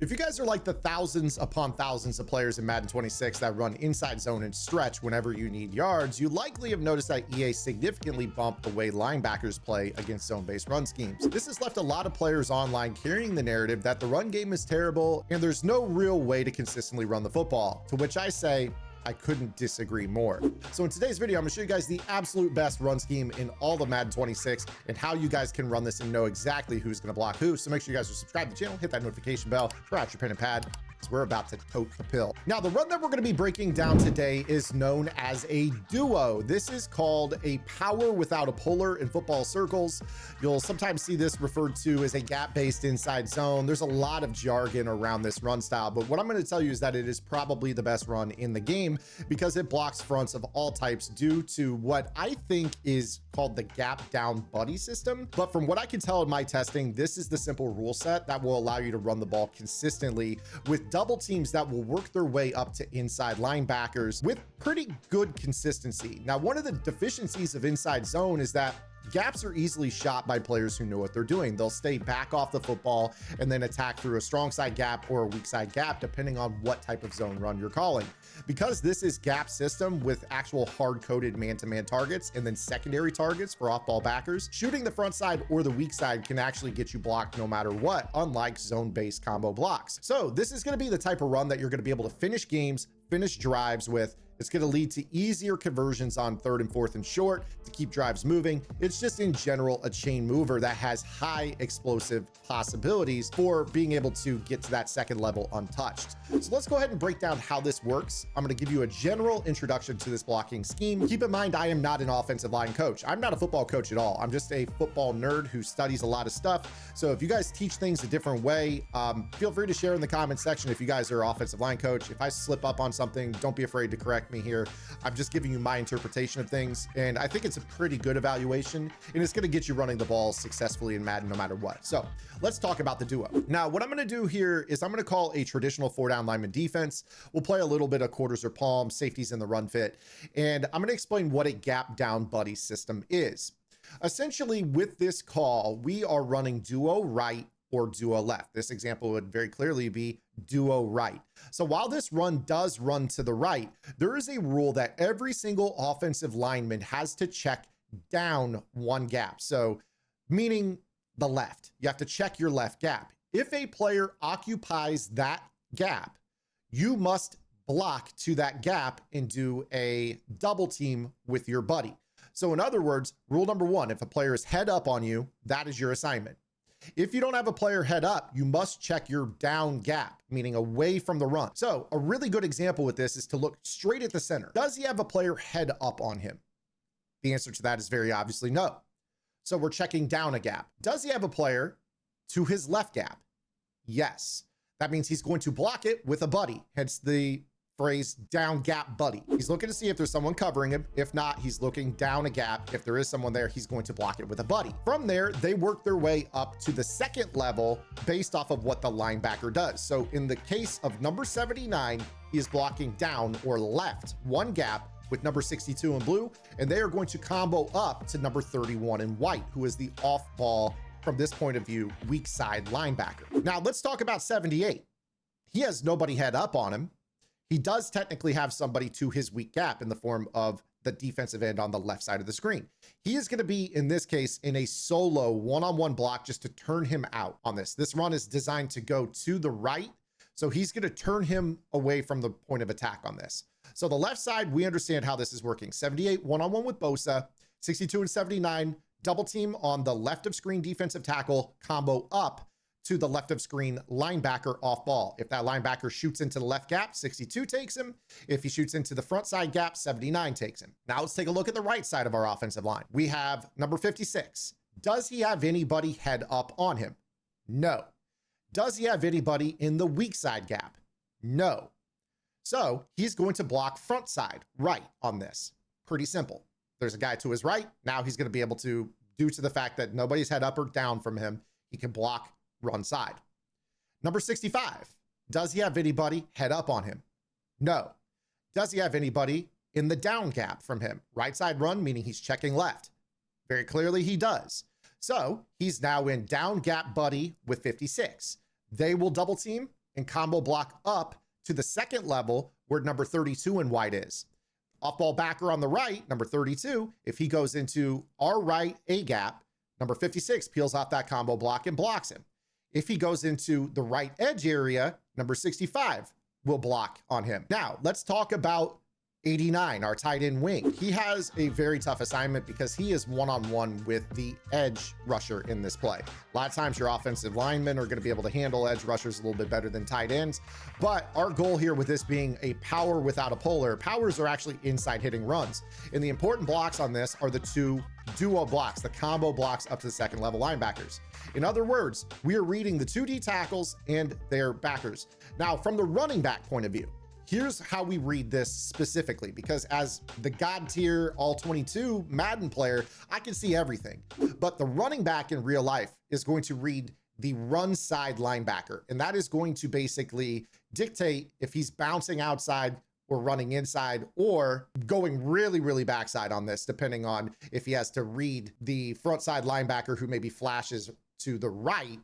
If you guys are like the thousands upon thousands of players in Madden 26 that run inside zone and stretch whenever you need yards, you likely have noticed that EA significantly bumped the way linebackers play against zone-based run schemes. This has left a lot of players online carrying the narrative that the run game is terrible and there's no real way to consistently run the football, to which I say, I couldn't disagree more. So in today's video, I'm gonna show you guys the absolute best run scheme in all of Madden 26 and how you guys can run this and know exactly who's gonna block who. So make sure you guys are subscribed to the channel, hit that notification bell, throw out your pen and pad, because we're about to tote the pill. Now, the run that we're gonna be breaking down today is known as a duo. This is called a power without a puller in football circles. You'll sometimes see this referred to as a gap-based inside zone. There's a lot of jargon around this run style, but what I'm gonna tell you is that it is probably the best run in the game because it blocks fronts of all types due to what I think is called the gap down buddy system. But from what I can tell in my testing, this is the simple rule set that will allow you to run the ball consistently with double teams that will work their way up to inside linebackers with pretty good consistency. Now, one of the deficiencies of inside zone is that gaps are easily shot by players who know what they're doing. They'll stay back off the football and then attack through a strong side gap or a weak side gap, depending on what type of zone run you're calling. Because this is gap system with actual hard-coded man-to-man targets and then secondary targets for off-ball backers, shooting the front side or the weak side can actually get you blocked no matter what, unlike zone-based combo blocks. So this is going to be the type of run that you're going to be able to finish games, finish drives with. It's going to lead to easier conversions on 3rd and 4th and short to keep drives moving. It's just in general a chain mover that has high explosive possibilities for being able to get to that second level untouched. So let's go ahead and break down how this works. I'm going to give you a general introduction to this blocking scheme. Keep in mind, I am not an offensive line coach. I'm not a football coach at all. I'm just a football nerd who studies a lot of stuff. So if you guys teach things a different way, feel free to share in the comment section if you guys are an offensive line coach. If I slip up on something, don't be afraid to correct me here. I'm just giving you my interpretation of things, and I think it's a pretty good evaluation, and it's going to get you running the ball successfully in Madden no matter what. So let's talk about the duo. Now, what I'm going to do here is I'm going to call a traditional 4-down lineman defense. We'll play a little bit of quarters or palms, safeties in the run fit, and I'm going to explain what a gap down buddy system is. Essentially, with this call, we are running duo right or duo left. This example would very clearly be duo right. So while this run does run to the right, there is a rule that every single offensive lineman has to check down one gap. So meaning the left, you have to check your left gap. If a player occupies that gap, you must block to that gap and do a double team with your buddy. So in other words, rule number one, if a player is head up on you, that is your assignment. If you don't have a player head up, you must check your down gap, meaning away from the run. So a really good example with this is to look straight at the center. Does he have a player head up on him? The answer to that is very obviously no. So we're checking down a gap. Does he have a player to his left gap? Yes. That means he's going to block it with a buddy, hence the phrase down gap buddy. He's looking to see if there's someone covering him. If not, he's looking down a gap. If there is someone there, he's going to block it with a buddy. From there, they work their way up to the second level based off of what the linebacker does. So in the case of number 79, he is blocking down or left one gap with number 62 in blue, and they are going to combo up to number 31 in white, who is the off ball, from this point of view, weak side linebacker. Now let's talk about 78. He has nobody head up on him. He does technically have somebody to his weak gap in the form of the defensive end on the left side of the screen. He is going to be, in this case, in a solo one-on-one block just to turn him out on this. This run is designed to go to the right, so he's going to turn him away from the point of attack on this. So the left side, we understand how this is working. 78 one-on-one with Bosa, 62 and 79, double team on the left of screen defensive tackle, combo up to the left of screen linebacker off ball. If that linebacker shoots into the left gap, 62 takes him. If he shoots into the front side gap, 79 takes him. Now let's take a look at the right side of our offensive line. We have number 56. Does he have anybody head up on him? No. Does he have anybody in the weak side gap? No. So he's going to block front side right on this. Pretty simple. There's a guy to his right. Now he's going to be able to, due to the fact that nobody's head up or down from him, he can block run side. Number 65, does he have anybody head up on him? No. Does he have anybody in the down gap from him? Right side run, meaning he's checking left. Very clearly he does. So he's now in down gap buddy with 56. They will double team. and combo block up to the second level where number 32 in white is. Off-ball backer on the right, number 32, if he goes into our right A gap, number 56 peels off that combo block and blocks him. If he goes into the right edge area, number 65 will block on him. Now, let's talk about 89, our tight end wing. He has a very tough assignment because he is one-on-one with the edge rusher in this play. A lot of times your offensive linemen are going to be able to handle edge rushers a little bit better than tight ends. But our goal here with this being a power without a polar, powers are actually inside hitting runs. And the important blocks on this are the two duo blocks, the combo blocks up to the second level linebackers. In other words, we are reading the 2D tackles and their backers. Now, from the running back point of view, here's how we read this specifically, because as the God tier all 22 Madden player, I can see everything. But the running back in real life is going to read the run side linebacker. And that is going to basically dictate if he's bouncing outside or running inside or going really, really backside on this, depending on if he has to read the front side linebacker who maybe flashes to the right,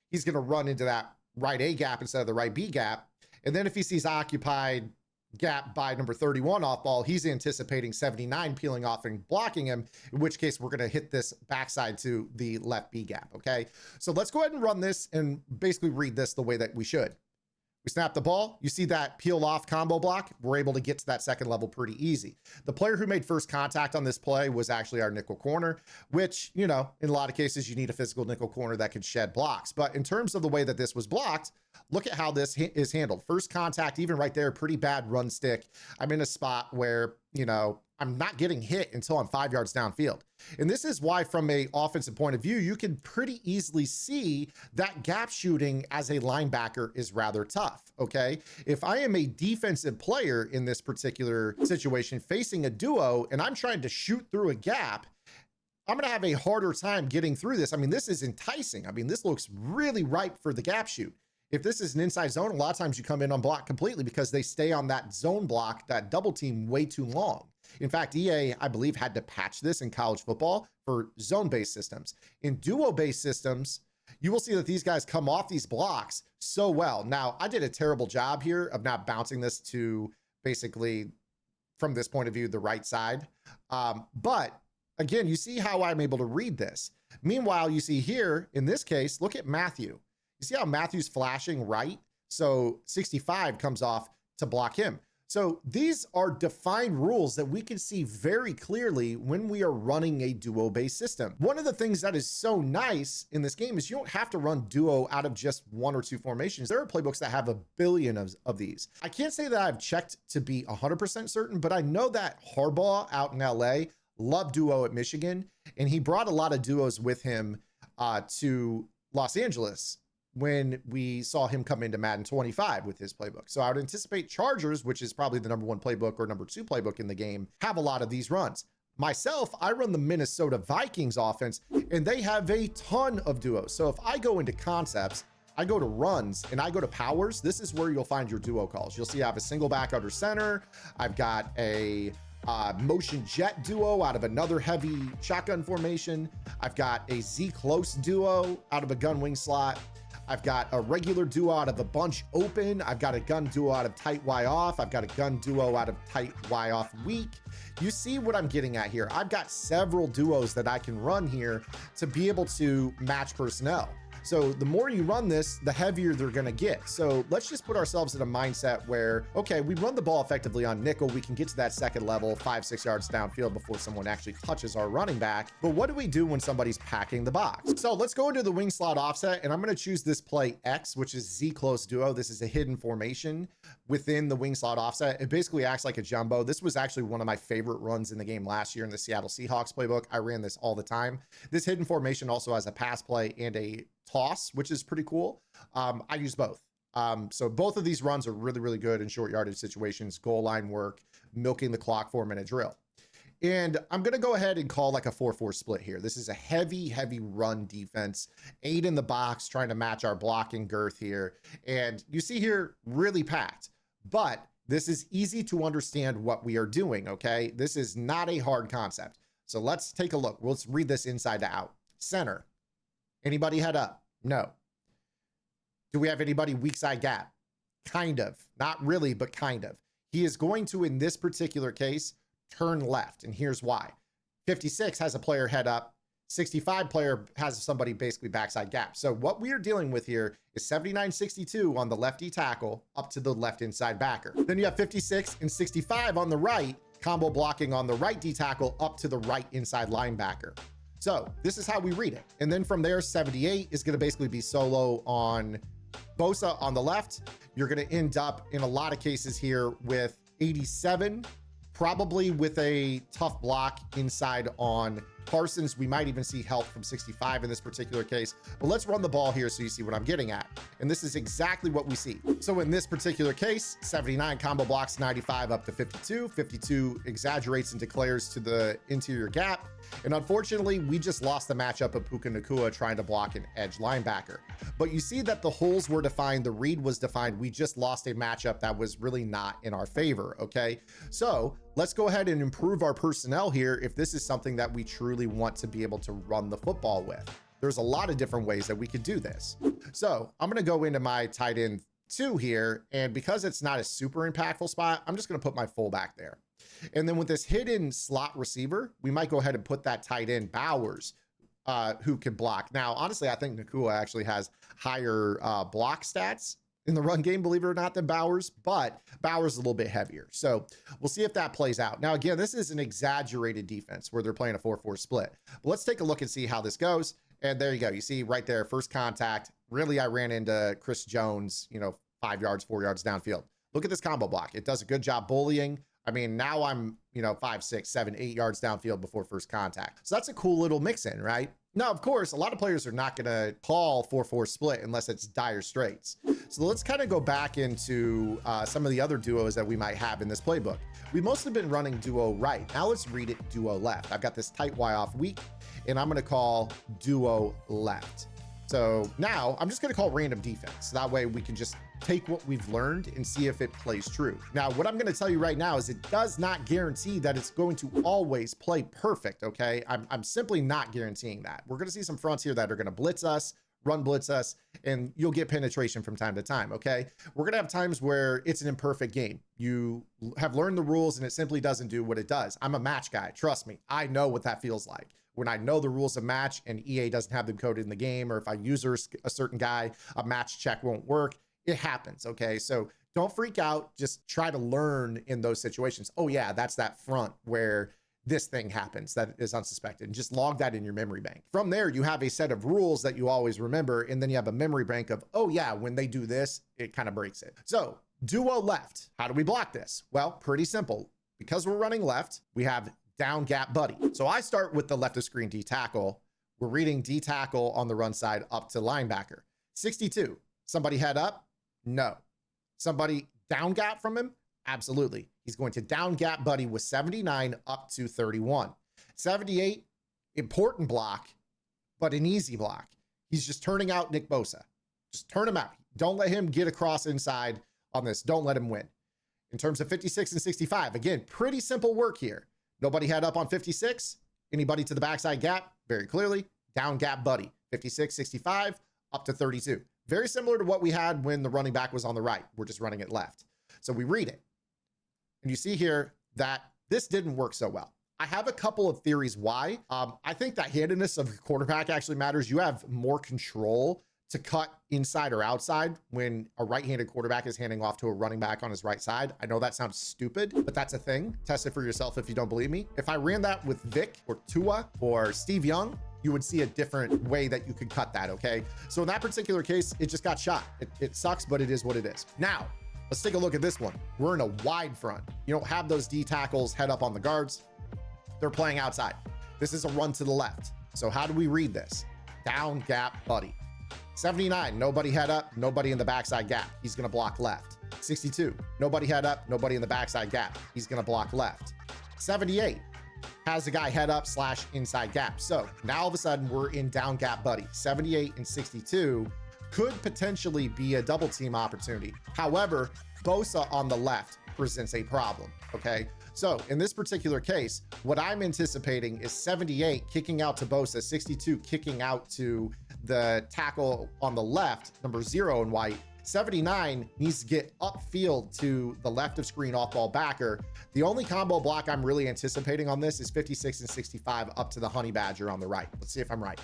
he's going to run into that right A gap instead of the right B gap. And then if he sees occupied gap by number 31 off ball, he's anticipating 79 peeling off and blocking him, in which case we're going to hit this backside to the left B gap. Okay, so let's go ahead and run this and basically read this the way that we should. We snap the ball. You see that peel off combo block. We're able to get to that second level pretty easy. The player who made first contact on this play was actually our nickel corner, which, you know, in a lot of cases, you need a physical nickel corner that can shed blocks. But in terms of the way that this was blocked, look at how this is handled. First contact, even right there, pretty bad run stick. I'm in a spot where, you know, I'm not getting hit until I'm 5 yards downfield. And this is why, from a offensive point of view, you can pretty easily see that gap shooting as a linebacker is rather tough, okay? If I am a defensive player in this particular situation facing a duo and I'm trying to shoot through a gap, I'm going to have a harder time getting through this. I mean, this is enticing. I mean, this looks really ripe for the gap shoot. If this is an inside zone, a lot of times you come in unblocked completely because they stay on that zone block, that double team, way too long. In fact, EA, I believe, had to patch this in college football for zone-based systems. In duo-based systems, you will see that these guys come off these blocks so well. Now, I did a terrible job here of not bouncing this to basically, from this point of view, the right side. But again, you see how I'm able to read this. Meanwhile, you see here, in this case, look at Matthew. You see how Matthew's flashing right? So 65 comes off to block him. So these are defined rules that we can see very clearly when we are running a duo-based system. One of the things that is so nice in this game is you don't have to run duo out of just one or two formations. There are playbooks that have a billion of these. I can't say that I've checked to be 100% certain, but I know that Harbaugh out in LA loved duo at Michigan, and he brought a lot of duos with him to Los Angeles when we saw him come into Madden 25 with his playbook. So I would anticipate Chargers, which is probably the #1 playbook or #2 playbook in the game, have a lot of these runs. Myself, I run the Minnesota Vikings offense, and they have a ton of duos. So if I go into concepts, I go to runs, and I go to powers, this is where you'll find your duo calls. You'll see I have a single back under center. I've got a motion jet duo out of another heavy shotgun formation. I've got a Z close duo out of a gun wing slot. I've got a regular duo out of a bunch open. I've got a gun duo out of tight Y off. I've got a gun duo out of tight Y off weak. You see what I'm getting at here. I've got several duos that I can run here to be able to match personnel. So the more you run this, the heavier they're going to get. So let's just put ourselves in a mindset where, okay, we run the ball effectively on nickel. We can get to that second level, 5-6 yards downfield before someone actually touches our running back. But what do we do when somebody's packing the box? So let's go into the wing slot offset, and I'm going to choose this play X, which is Z close duo. This is a hidden formation within the wing slot offset. It basically acts like a jumbo. This was actually one of my favorite runs in the game last year in the Seattle Seahawks playbook. I ran this all the time. This hidden formation also has a pass play and a toss, which is pretty cool. I use both. So both of these runs are really, really good in short yardage situations, goal line work, milking the clock 4-minute drill. And I'm going to go ahead and call like a 4-4 split here. This is a heavy, heavy run defense, 8 in the box, trying to match our blocking girth here. And you see here, really packed, but this is easy to understand what we are doing. Okay. This is not a hard concept. So let's take a look. Let's read this inside to out. Center. Anybody head up? No. Do we have anybody weak side gap? kind of, not really, but kind of. He is going to, in this particular case, turn left. And here's why. 56 has a player head up. 65 player has somebody basically backside gap. So what we are dealing with here is 79-62 on the lefty tackle up to the left inside backer. Then you have 56 and 65 on the right, combo blocking on the right D tackle up to the right inside linebacker. So this is how we read it. And then from there, 78 is going to basically be solo on Bosa on the left. You're going to end up in a lot of cases here with 87, probably with a tough block inside on Parsons. We might even see help from 65 in this particular case, but let's run the ball here so you see what I'm getting at. And this is exactly what we see. So in this particular case, 79 combo blocks 95 up to 52. 52 exaggerates and declares to the interior gap. And unfortunately, we just lost the matchup of Puka Nacua trying to block an edge linebacker. But you see that the holes were defined, the read was defined. We just lost a matchup that was really not in our favor, okay? So let's go ahead and improve our personnel here if this is something that we truly want to be able to run the football with. There's a lot of different ways that we could do this. So I'm gonna go into my tight end 2 here, and because it's not a super impactful spot, I'm just gonna put my fullback there. And then with this hidden slot receiver, we might go ahead and put that tight end Bowers, who can block. Now, honestly, I think Nacua actually has higher block stats in the run game, believe it or not, than Bowers, but Bowers is a little bit heavier. So we'll see if that plays out. Now, again, this is an exaggerated defense where they're playing a 4-4 split. But let's take a look and see how this goes. And there you go. You see right there, first contact. Really, I ran into Chris Jones, 5 yards, 4 yards downfield. Look at this combo block. It does a good job bullying. I mean, now I'm, 5, 6, 7, 8 yards downfield before first contact. So that's a cool little mix in, right? Now, of course, a lot of players are not going to call 4-4 split unless it's dire straits. So let's kind of go back into some of the other duos that we might have in this playbook. We've mostly been running duo right. Now let's read it duo left. I've got this tight Y off weak, and I'm going to call duo left. So now I'm just going to call random defense. That way we can just take what we've learned and see if it plays true. Now, what I'm going to tell you right now is it does not guarantee that it's going to always play perfect. Okay. I'm simply not guaranteeing that. We're going to see some fronts here that are going to blitz us, run blitz us, and you'll get penetration from time to time. Okay. We're going to have times where it's an imperfect game. You have learned the rules and it simply doesn't do what it does. I'm a match guy. Trust me. I know what that feels like. When I know the rules of match and EA doesn't have them coded in the game, or if I use a certain guy, a match check won't work. It happens, okay? So don't freak out. Just try to learn in those situations. Oh yeah, that's that front where this thing happens that is unsuspected. And just log that in your memory bank. From there, you have a set of rules that you always remember, and then you have a memory bank of, oh yeah, when they do this, it kind of breaks it. So duo left, how do we block this? Well, pretty simple. Because we're running left, we have down gap buddy. So I start with the left of screen D tackle. We're reading D tackle on the run side up to linebacker. 62, somebody head up? No. Somebody down gap from him? Absolutely. He's going to down gap buddy with 79 up to 31. 78, important block, but an easy block. He's just turning out Nick Bosa. Just turn him out. Don't let him get across inside on this. Don't let him win. In terms of 56 and 65, again, pretty simple work here. Nobody head up on 56. Anybody to the backside gap? Very clearly. Down gap buddy. 56, 65, up to 32. Very similar to what we had when the running back was on the right. We're just running it left. So we read it. And you see here that this didn't work so well. I have a couple of theories why. I think that handedness of the quarterback actually matters. You have more control to cut inside or outside when a right-handed quarterback is handing off to a running back on his right side. I know that sounds stupid, but that's a thing. Test it for yourself if you don't believe me. If I ran that with Vic or Tua or Steve Young, you would see a different way that you could cut that, okay? So in that particular case, it just got shot. It sucks, but it is what it is. Now, let's take a look at this one. We're in a wide front. You don't have those D tackles head up on the guards. They're playing outside. This is a run to the left. So how do we read this? Down gap buddy. 79, nobody head up, nobody in the backside gap. He's gonna block left. 62, nobody head up, nobody in the backside gap. He's gonna block left. 78, has a guy head up / inside gap. So now all of a sudden we're in down gap buddy. 78 and 62 could potentially be a double team opportunity. However, Bosa on the left presents a problem, okay? So in this particular case, what I'm anticipating is 78 kicking out to Bosa, 62 kicking out to the tackle on the left, number 0 in white, 79 needs to get upfield to the left of screen off ball backer. The only combo block I'm really anticipating on this is 56 and 65 up to the honey badger on the right. Let's see if I'm right.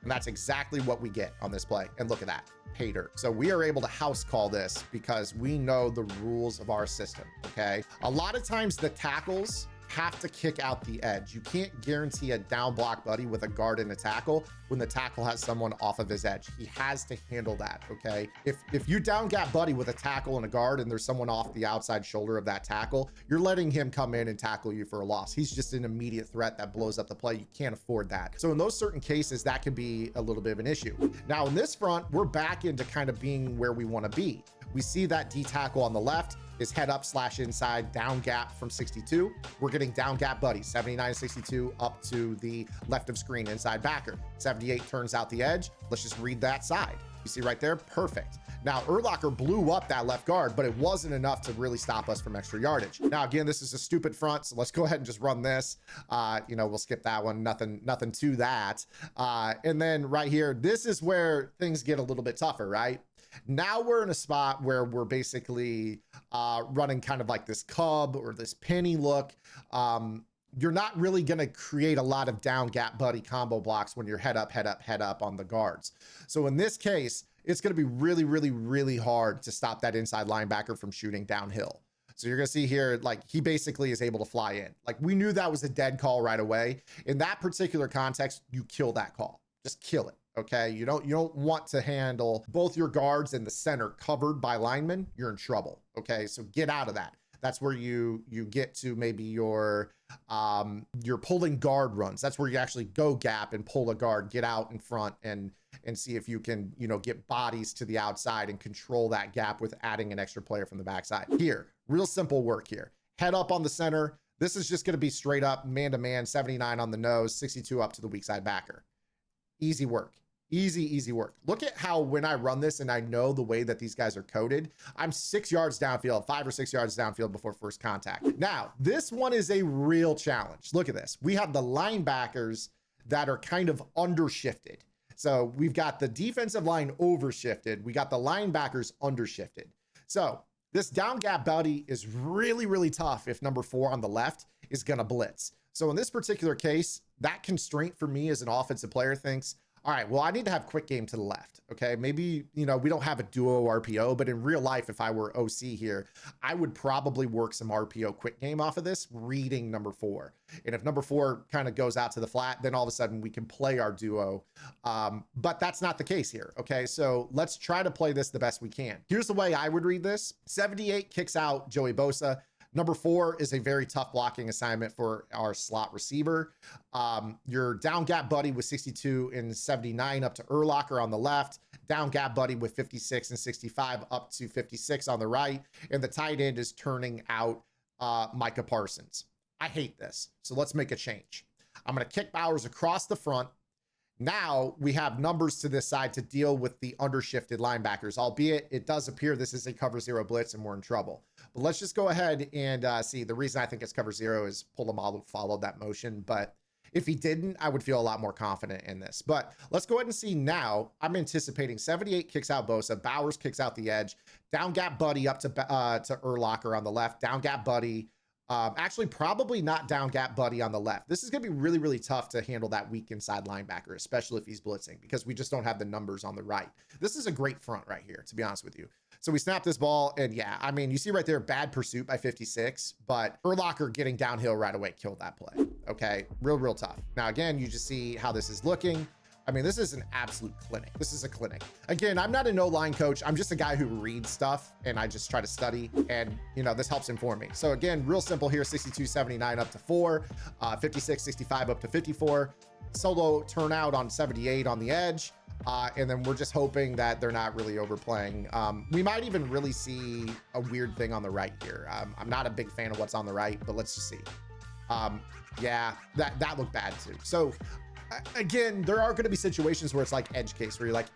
And that's exactly what we get on this play. And look at that, pay dirt. So we are able to house call this because we know the rules of our system, okay? A lot of times the tackles have to kick out the edge. You can't guarantee a down block buddy with a guard and a tackle when the tackle has someone off of his edge. He has to handle that, okay? If you down gap buddy with a tackle and a guard and there's someone off the outside shoulder of that tackle, you're letting him come in and tackle you for a loss. He's just an immediate threat that blows up the play. You can't afford that. So in those certain cases, that could be a little bit of an issue. Now in this front, we're back into kind of being where we want to be. We see that D tackle on the left is head up / inside down gap from 62. We're getting down gap buddy 79 62 up to the left of screen inside backer. 78 turns out the edge. Let's just read that side. You see right there, perfect. Now Urlacher blew up that left guard, but it wasn't enough to really stop us from extra yardage. Now again, this is a stupid front, so let's go ahead and just run this. We'll skip that one. Nothing to that. And then right here, this is where things get a little bit tougher, right? Now we're in a spot where we're basically running kind of like this cub or this penny look. You're not really going to create a lot of down gap buddy combo blocks when you're head up on the guards. So in this case, it's going to be really, really, really hard to stop that inside linebacker from shooting downhill. So you're going to see here, like he basically is able to fly in. Like we knew that was a dead call right away. In that particular context, you kill that call. Just kill it. Okay, you don't want to handle both your guards and the center covered by linemen. You're in trouble. Okay, so get out of that. That's where you get to maybe your pulling guard runs. That's where you actually go gap and pull a guard, get out in front and see if you can get bodies to the outside and control that gap with adding an extra player from the backside. Here, real simple work here. Head up on the center. This is just going to be straight up man to man. 79 on the nose, 62 up to the weak side backer. Easy work. Easy work. Look at how when I run this and I know the way that these guys are coded, I'm 6 yards downfield, 5 or 6 yards downfield before first contact. Now, this one is a real challenge. Look at this. We have the linebackers that are kind of undershifted. So we've got the defensive line overshifted. We got the linebackers undershifted. So this down gap buddy is really, really tough if number 4 on the left is going to blitz. So in this particular case, that constraint for me as an offensive player thinks, all right, well, I need to have quick game to the left. Okay, maybe, we don't have a duo RPO, but in real life, if I were OC here, I would probably work some RPO quick game off of this, reading number 4. And if number 4 kind of goes out to the flat, then all of a sudden we can play our duo. But that's not the case here. Okay, so let's try to play this the best we can. Here's the way I would read this. 78 kicks out Joey Bosa. Number 4 is a very tough blocking assignment for our slot receiver. Your down gap buddy with 62 and 79 up to Urlacher on the left. Down gap buddy with 56 and 65 up to 56 on the right. And the tight end is turning out Micah Parsons. I hate this. So let's make a change. I'm going to kick Bowers across the front. Now we have numbers to this side to deal with the undershifted linebackers, albeit it does appear this is a cover 0 blitz and we're in trouble. But let's just go ahead and see. The reason I think it's cover 0 is Polamalu followed that motion. But if he didn't, I would feel a lot more confident in this. But let's go ahead and see now. I'm anticipating 78 kicks out Bosa. Bowers kicks out the edge. Down gap buddy up to Urlacher on the left. Down gap buddy. Actually, probably not down gap buddy on the left. This is going to be really, really tough to handle that weak inside linebacker, especially if he's blitzing, because we just don't have the numbers on the right. This is a great front right here, to be honest with you. So we snap this ball, and yeah, I mean, you see right there, bad pursuit by 56, but Urlacher getting downhill right away killed that play. Okay, real tough. Now, again, you just see how this is looking. I mean, this is an absolute clinic. This is a clinic. Again, I'm not a no-line coach. I'm just a guy who reads stuff and I just try to study and, this helps inform me. So again, real simple here, 62, 79 up to 4, 56, 65 up to 54, solo turnout on 78 on the edge. And then we're just hoping that they're not really overplaying. We might even really see a weird thing on the right here. I'm not a big fan of what's on the right, but let's just see. Yeah, that looked bad too. So Again, there are going to be situations where it's like edge case where you're like,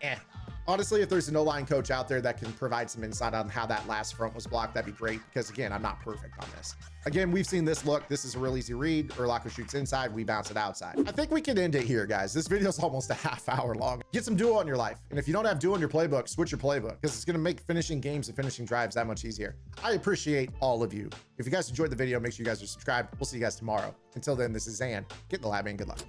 honestly, if there's an O-line coach out there that can provide some insight on how that last front was blocked, that'd be great, because again, I'm not perfect on this. Again, we've seen this look. This is a real easy read. Urlacher shoots inside, we bounce it outside. I think we can end it here, guys. This video is almost a half hour long. Get some duo in your life. And if you don't have duo in your playbook, switch your playbook, because it's going to make finishing games and finishing drives that much easier. I appreciate all of you. If you guys enjoyed the video, make sure you guys are subscribed. We'll see you guys tomorrow. Until then, this is Zan. Get in the lab and good luck.